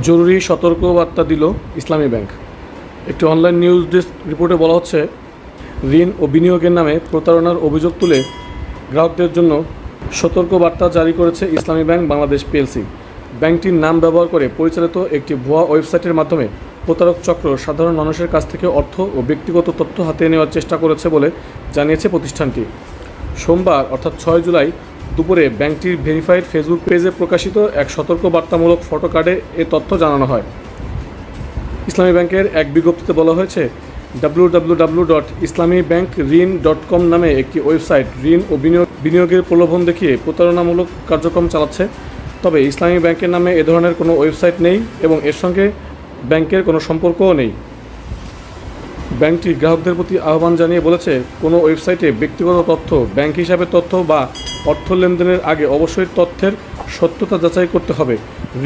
জরুরি সতর্কবার্তা দিল ইসলামী ব্যাংক। একটি অনলাইন নিউজ ডেস্ক রিপোর্টে বলা হচ্ছে, ঋণ ও বিনিয়োগের নামে প্রতারণার অভিযোগ তুলে গ্রাহকদের জন্য সতর্কবার্তা জারি করেছে ইসলামী ব্যাংক বাংলাদেশ পিএলসি। ব্যাংকটির নাম ব্যবহার করে পরিচালিত একটি ভুয়া ওয়েবসাইটের মাধ্যমে প্রতারক চক্র সাধারণ মানুষের কাছ থেকে অর্থ ও ব্যক্তিগত তথ্য হাতিয়ে নেওয়ার চেষ্টা করেছে বলে জানিয়েছে প্রতিষ্ঠানটি। সোমবার অর্থাৎ 6 জুলাই দুপুরে ব্যাংকটির ভেরিফাইড ফেসবুক পেজে প্রকাশিত এক সতর্কবার্তামূলক ফটো কার্ডে এ তথ্য জানানো হয়। ইসলামী ব্যাংকের এক বিজ্ঞপ্তিতে বলা হয়েছে, www.islamibankrin.com নামে একটি ওয়েবসাইট ঋণ ও বিনিয়োগের প্রলোভন দেখিয়ে প্রতারণামূলক কার্যক্রম চালাচ্ছে। তবে ইসলামী ব্যাংকের নামে এ ধরনের কোনো ওয়েবসাইট নেই এবং এর সঙ্গে ব্যাংকের কোনো সম্পর্কও নেই। ব্যাংকটি গ্রাহকদের প্রতি আহ্বান জানিয়ে বলেছে, কোনো ওয়েবসাইটে ব্যক্তিগত তথ্য, ব্যাংক হিসাবের তথ্য বা অর্থ লেনদেনের আগে অবশ্যই তথ্যের সত্যতা যাচাই করতে হবে।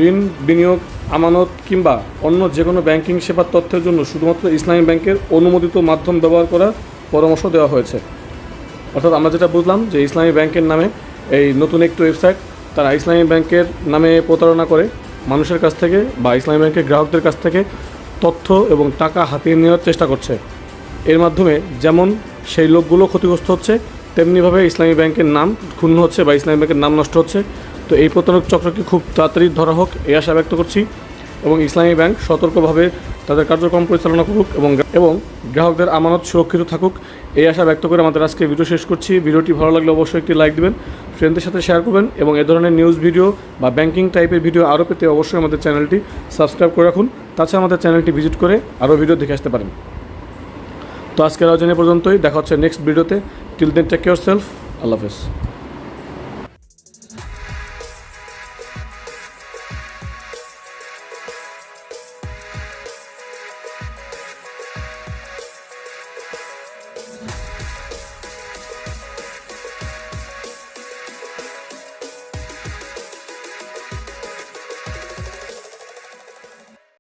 ঋণ, বিনিয়োগ, আমানত কিংবা অন্য যে কোনো ব্যাংকিং সেবার তথ্যের জন্য শুধুমাত্র ইসলামী ব্যাংকের অনুমোদিত মাধ্যম ব্যবহার করার পরামর্শ দেওয়া হয়েছে। অর্থাৎ আমরা যেটা বুঝলাম যে ইসলামী ব্যাংকের নামে এই নতুন একটি ওয়েবসাইট, তারা ইসলামী ব্যাংকের নামে প্রতারণা করে মানুষের কাছ থেকে বা ইসলামী ব্যাংকের গ্রাহকদের কাছ থেকে তথ্য এবং টাকা হাতিয়ে নেওয়ার চেষ্টা করছে। এর মাধ্যমে যেমন সেই লোকগুলো ক্ষতিগ্রস্ত হচ্ছে, তেমনিভাবে ইসলামী ব্যাংকের নাম ক্ষুণ্ণ হচ্ছে বা ইসলামী ব্যাংকের নাম নষ্ট হচ্ছে। তো এই প্রতারক চক্রকে খুব তাড়াতাড়ি ধরা হোক এই আশা ব্যক্ত করছি এবং ইসলামী ব্যাংক সতর্কভাবে তাদের কার্যক্রম পরিচালনা করুক এবং গ্রাহকদের আমানত সুরক্ষিত থাকুক এই আশা ব্যক্ত করে আমাদের আজকে ভিডিও শেষ করছি। ভিডিওটি ভালো লাগলে অবশ্যই একটি লাইক দেবেন, ফ্রেন্ডদের সাথে শেয়ার করবেন এবং এ ধরনের নিউজ ভিডিও বা ব্যাংকিং টাইপের ভিডিও আরও পেতে অবশ্যই আমাদের চ্যানেলটি সাবস্ক্রাইব করে রাখুন। তাছাড়া আমাদের চ্যানেলটি ভিজিট করে আরও ভিডিও দেখে আসতে পারেন। তো আজকের আয়োজনে পর্যন্তই, দেখা হচ্ছে নেক্সট ভিডিওতে। Till then take care self. আল্লাহ হাফেজ।